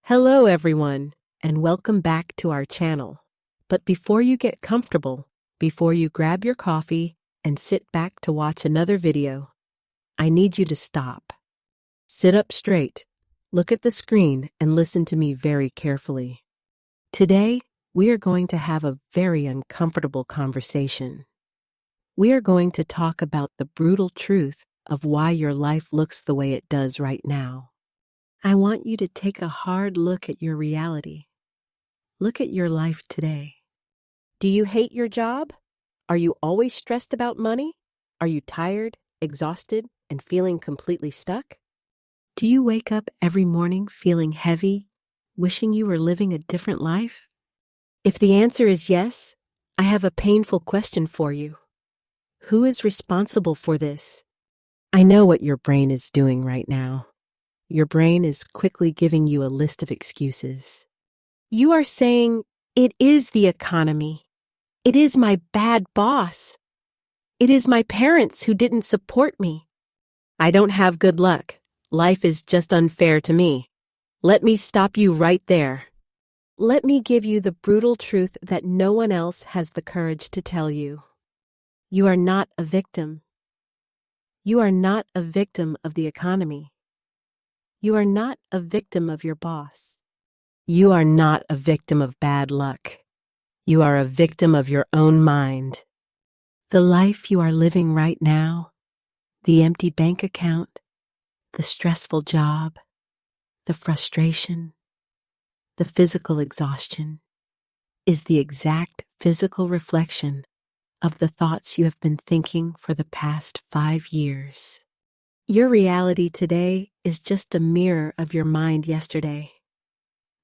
Hello, everyone, and welcome back to our channel. But before you get comfortable, before you grab your coffee and sit back to watch another video, I need you to stop. Sit up straight, look at the screen, and listen to me very carefully. Today, we are going to have a very uncomfortable conversation. We are going to talk about the brutal truth of why your life looks the way it does right now. I want you to take a hard look at your reality. Look at your life today. Do you hate your job? Are you always stressed about money? Are you tired, exhausted, and feeling completely stuck? Do you wake up every morning feeling heavy, wishing you were living a different life? If the answer is yes, I have a painful question for you. Who is responsible for this? I know what your brain is doing right now. Your brain is quickly giving you a list of excuses. You are saying, it is the economy. It is my bad boss. It is my parents who didn't support me. I don't have good luck. Life is just unfair to me. Let me stop you right there. Let me give you the brutal truth that no one else has the courage to tell you. You are not a victim. You are not a victim of the economy. You are not a victim of your boss. You are not a victim of bad luck. You are a victim of your own mind. The life you are living right now, the empty bank account, the stressful job, the frustration, the physical exhaustion, is the exact physical reflection of the thoughts you have been thinking for the past 5 years. Your reality today is just a mirror of your mind yesterday.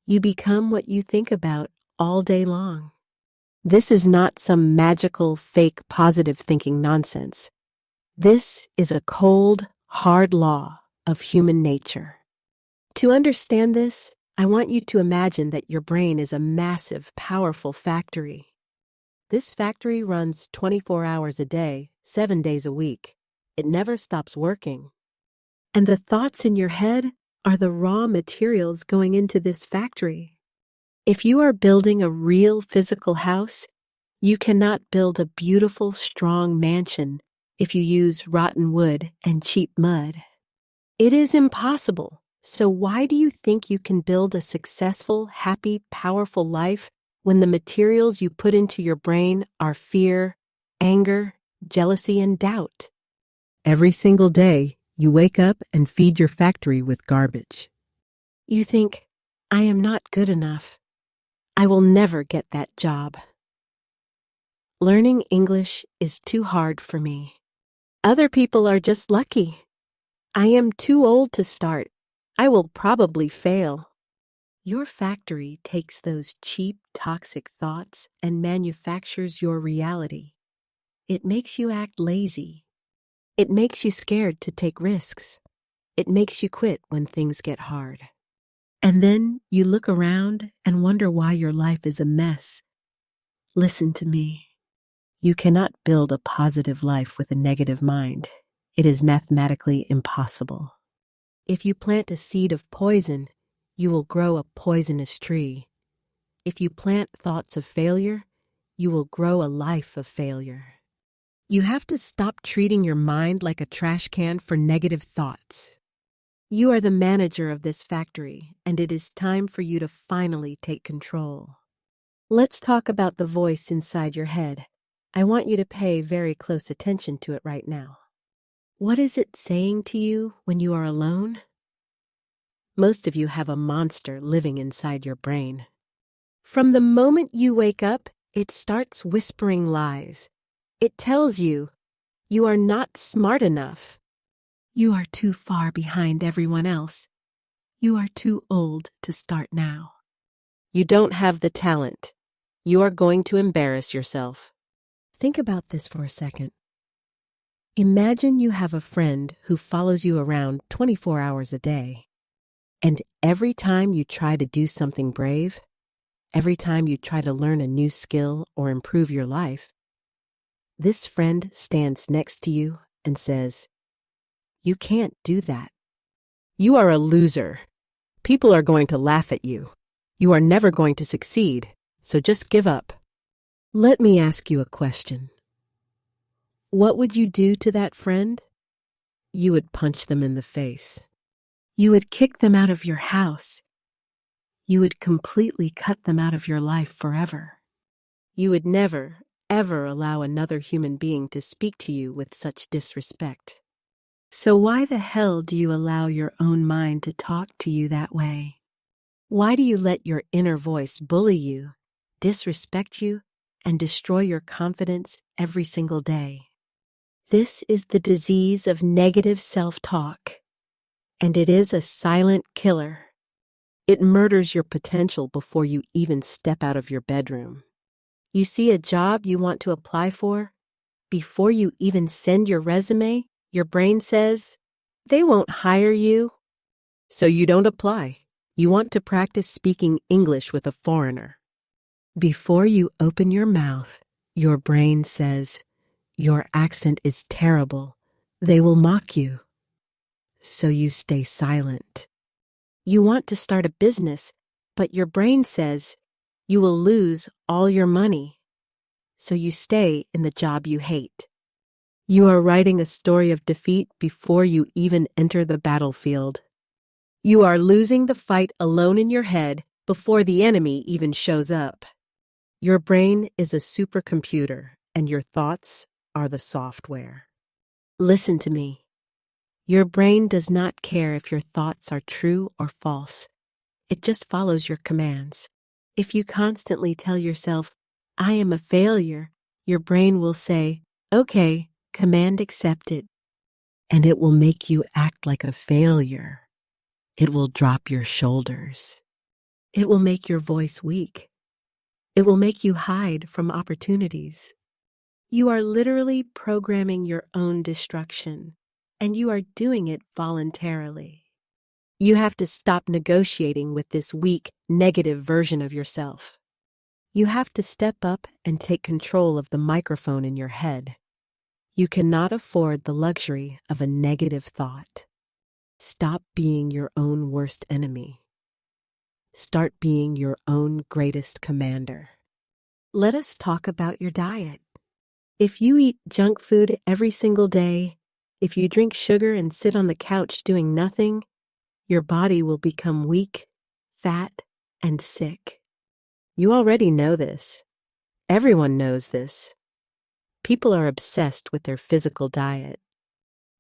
You become what you think about all day long. This is not some magical, fake, positive thinking nonsense. This is a cold, hard law of human nature. To understand this, I want you to imagine that your brain is a massive, powerful factory. This factory runs 24 hours a day, 7 days a week. It never stops working. And the thoughts in your head are the raw materials going into this factory. If you are building a real physical house, you cannot build a beautiful, strong mansion if you use rotten wood and cheap mud. It is impossible. So why do you think you can build a successful, happy, powerful life when the materials you put into your brain are fear, anger, jealousy, and doubt? Every single day, you wake up and feed your factory with garbage. You think, I am not good enough. I will never get that job. Learning English is too hard for me. Other people are just lucky. I am too old to start. I will probably fail. Your factory takes those cheap, toxic thoughts and manufactures your reality. It makes you act lazy. It makes you scared to take risks. It makes you quit when things get hard. And then you look around and wonder why your life is a mess. Listen to me. You cannot build a positive life with a negative mind. It is mathematically impossible. If you plant a seed of poison, you will grow a poisonous tree. If you plant thoughts of failure, you will grow a life of failure. You have to stop treating your mind like a trash can for negative thoughts. You are the manager of this factory, and it is time for you to finally take control. Let's talk about the voice inside your head. I want you to pay very close attention to it right now. What is it saying to you when you are alone? Most of you have a monster living inside your brain. From the moment you wake up, it starts whispering lies. It tells you, you are not smart enough. You are too far behind everyone else. You are too old to start now. You don't have the talent. You are going to embarrass yourself. Think about this for a second. Imagine you have a friend who follows you around 24 hours a day. And every time you try to do something brave, every time you try to learn a new skill or improve your life, this friend stands next to you and says, you can't do that. You are a loser. People are going to laugh at you. You are never going to succeed, so just give up. Let me ask you a question. What would you do to that friend? You would punch them in the face. You would kick them out of your house. You would completely cut them out of your life forever. You would never, ever allow another human being to speak to you with such disrespect. So why the hell do you allow your own mind to talk to you that way? Why do you let your inner voice bully you, disrespect you, and destroy your confidence every single day? This is the disease of negative self-talk, and it is a silent killer. It murders your potential before you even step out of your bedroom. You see a job you want to apply for? Before you even send your resume, your brain says, "They won't hire you." So you don't apply. You want to practice speaking English with a foreigner. Before you open your mouth, your brain says, "Your accent is terrible. They will mock you." So you stay silent. You want to start a business, but your brain says, "You will lose all your money." So you stay in the job you hate. You are writing a story of defeat before you even enter the battlefield. You are losing the fight alone in your head before the enemy even shows up. Your brain is a supercomputer, and your thoughts are the software. Listen to me. Your brain does not care if your thoughts are true or false. It just follows your commands. If you constantly tell yourself, "I am a failure," your brain will say, "Okay, command accepted." And it will make you act like a failure. It will drop your shoulders. It will make your voice weak. It will make you hide from opportunities. You are literally programming your own destruction, and you are doing it voluntarily. You have to stop negotiating with this weak, negative version of yourself. You have to step up and take control of the microphone in your head. You cannot afford the luxury of a negative thought. Stop being your own worst enemy. Start being your own greatest commander. Let us talk about your diet. If you eat junk food every single day, if you drink sugar and sit on the couch doing nothing, your body will become weak, fat, and sick. You already know this. Everyone knows this. People are obsessed with their physical diet.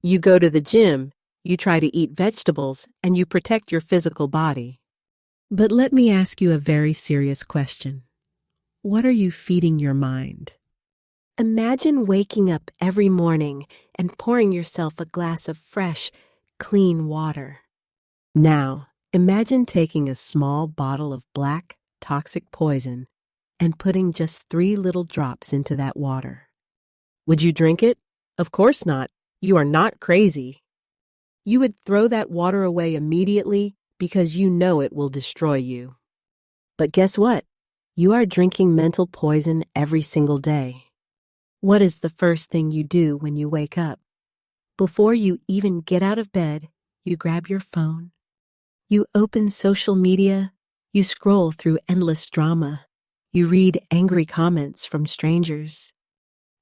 You go to the gym, you try to eat vegetables, and you protect your physical body. But let me ask you a very serious question. What are you feeding your mind? Imagine waking up every morning and pouring yourself a glass of fresh, clean water. Now, imagine taking a small bottle of black, toxic poison and putting just 3 little drops into that water. Would you drink it? Of course not. You are not crazy. You would throw that water away immediately because you know it will destroy you. But guess what? You are drinking mental poison every single day. What is the first thing you do when you wake up? Before you even get out of bed, you grab your phone. You open social media. You scroll through endless drama. You read angry comments from strangers.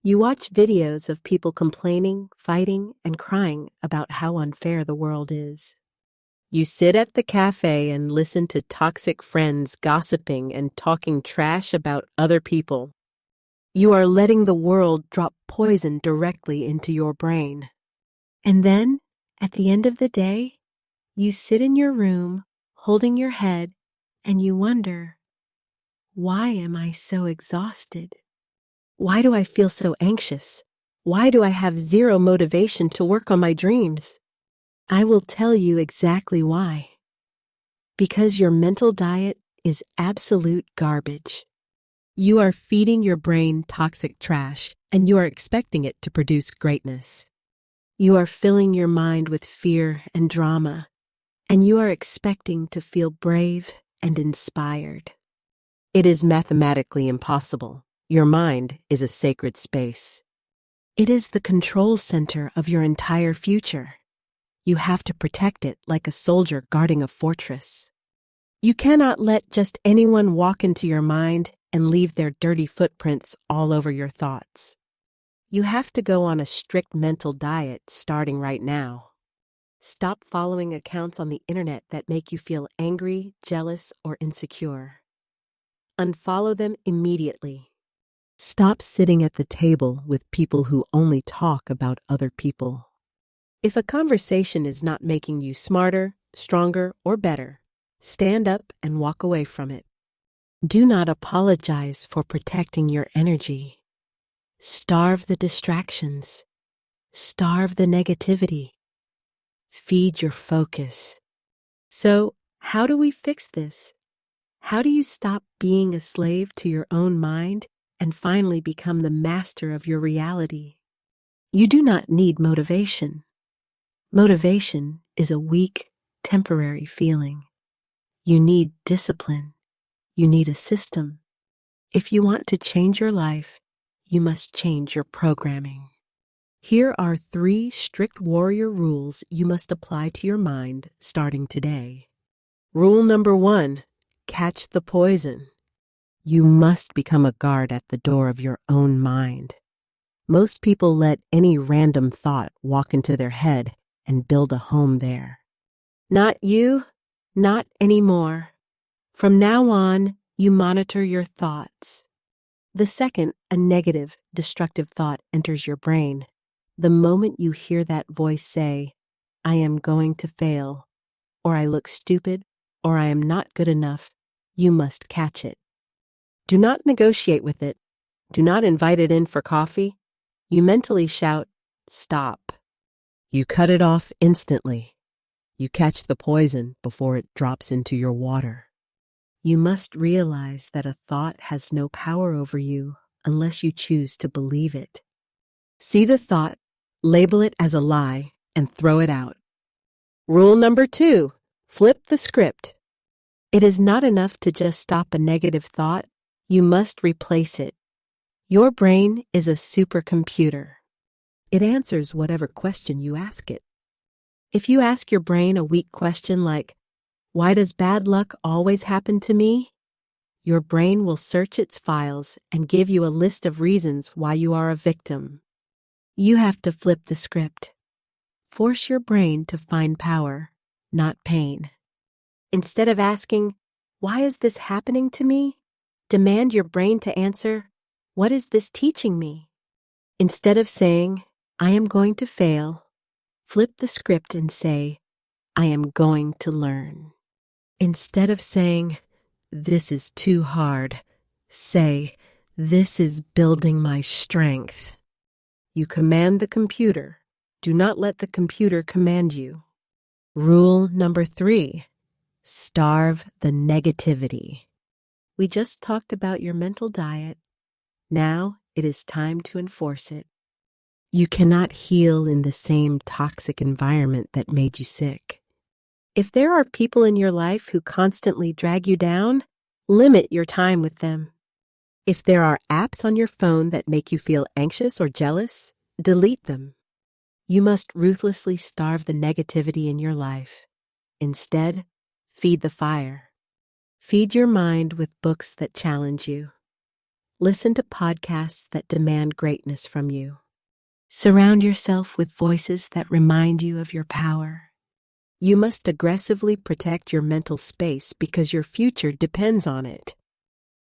You watch videos of people complaining, fighting, and crying about how unfair the world is. You sit at the cafe and listen to toxic friends gossiping and talking trash about other people. You are letting the world drop poison directly into your brain. And then, at the end of the day, you sit in your room, holding your head, and you wonder, why am I so exhausted? Why do I feel so anxious? Why do I have zero motivation to work on my dreams? I will tell you exactly why. Because your mental diet is absolute garbage. You are feeding your brain toxic trash, and you are expecting it to produce greatness. You are filling your mind with fear and drama, and you are expecting to feel brave and inspired. It is mathematically impossible. Your mind is a sacred space. It is the control center of your entire future. You have to protect it like a soldier guarding a fortress. You cannot let just anyone walk into your mind and leave their dirty footprints all over your thoughts. You have to go on a strict mental diet starting right now. Stop following accounts on the internet that make you feel angry, jealous, or insecure. Unfollow them immediately. Stop sitting at the table with people who only talk about other people. If a conversation is not making you smarter, stronger, or better, stand up and walk away from it. Do not apologize for protecting your energy. Starve the distractions. Starve the negativity. Feed your focus. So, how do we fix this? How do you stop being a slave to your own mind and finally become the master of your reality? You do not need motivation. Motivation is a weak, temporary feeling. You need discipline. You need a system. If you want to change your life, you must change your programming. Here are 3 strict warrior rules you must apply to your mind starting today. Rule number 1, catch the poison. You must become a guard at the door of your own mind. Most people let any random thought walk into their head and build a home there. Not you, not anymore. From now on, you monitor your thoughts. The second a negative, destructive thought enters your brain, the moment you hear that voice say, I am going to fail, or I look stupid, or I am not good enough, you must catch it. Do not negotiate with it. Do not invite it in for coffee. You mentally shout, stop. You cut it off instantly. You catch the poison before it drops into your water. You must realize that a thought has no power over you unless you choose to believe it. See the thought, label it as a lie, and throw it out. Rule number 2, flip the script. It is not enough to just stop a negative thought. You must replace it. Your brain is a supercomputer. It answers whatever question you ask it. If you ask your brain a weak question like, why does bad luck always happen to me? Your brain will search its files and give you a list of reasons why you are a victim. You have to flip the script. Force your brain to find power, not pain. Instead of asking, why is this happening to me? Demand your brain to answer, what is this teaching me? Instead of saying, I am going to fail, flip the script and say, I am going to learn. Instead of saying, this is too hard, say, this is building my strength. You command the computer. Do not let the computer command you. Rule number 3, starve the negativity. We just talked about your mental diet. Now it is time to enforce it. You cannot heal in the same toxic environment that made you sick. If there are people in your life who constantly drag you down, limit your time with them. If there are apps on your phone that make you feel anxious or jealous, delete them. You must ruthlessly starve the negativity in your life. Instead, feed the fire. Feed your mind with books that challenge you. Listen to podcasts that demand greatness from you. Surround yourself with voices that remind you of your power. You must aggressively protect your mental space because your future depends on it.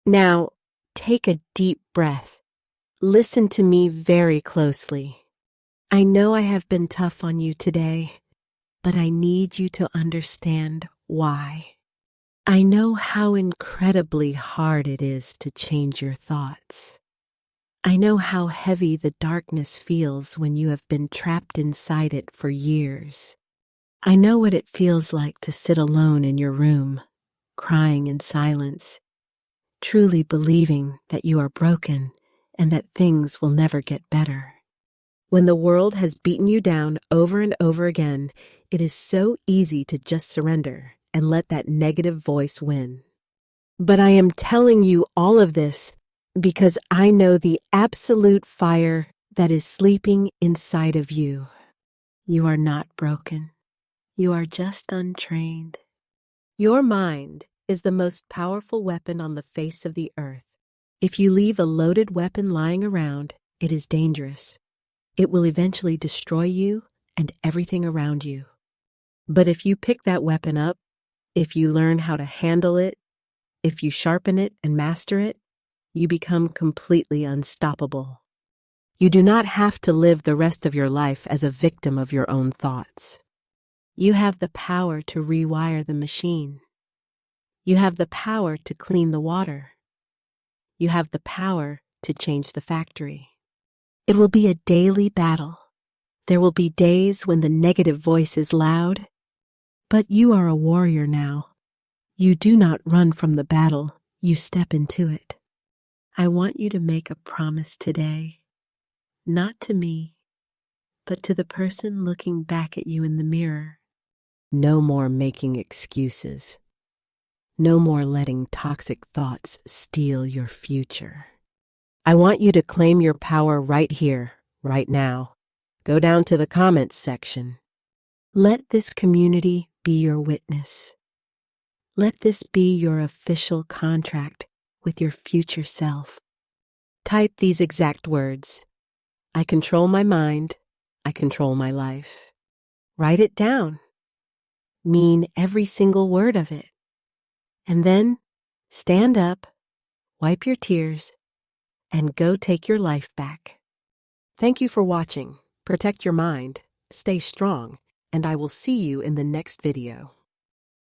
Now, take a deep breath. Listen to me very closely. I know I have been tough on you today, but I need you to understand why. I know how incredibly hard it is to change your thoughts. I know how heavy the darkness feels when you have been trapped inside it for years. I know what it feels like to sit alone in your room, crying in silence, truly believing that you are broken and that things will never get better. When the world has beaten you down over and over again, it is so easy to just surrender and let that negative voice win. But I am telling you all of this because I know the absolute fire that is sleeping inside of you. You are not broken. You are just untrained. Your mind is the most powerful weapon on the face of the earth. If you leave a loaded weapon lying around, it is dangerous. It will eventually destroy you and everything around you. But if you pick that weapon up, if you learn how to handle it, if you sharpen it and master it, you become completely unstoppable. You do not have to live the rest of your life as a victim of your own thoughts. You have the power to rewire the machine. You have the power to clean the water. You have the power to change the factory. It will be a daily battle. There will be days when the negative voice is loud, but you are a warrior now. You do not run from the battle, you step into it. I want you to make a promise today, not to me, but to the person looking back at you in the mirror. No more making excuses. No more letting toxic thoughts steal your future. I want you to claim your power right here, right now. Go down to the comments section. Let this community be your witness. Let this be your official contract with your future self. Type these exact words. I control my mind. I control my life. Write it down. Mean every single word of it. And then stand up, wipe your tears, and go take your life back. Thank you for watching. Protect your mind, stay strong, and I will see you in the next video.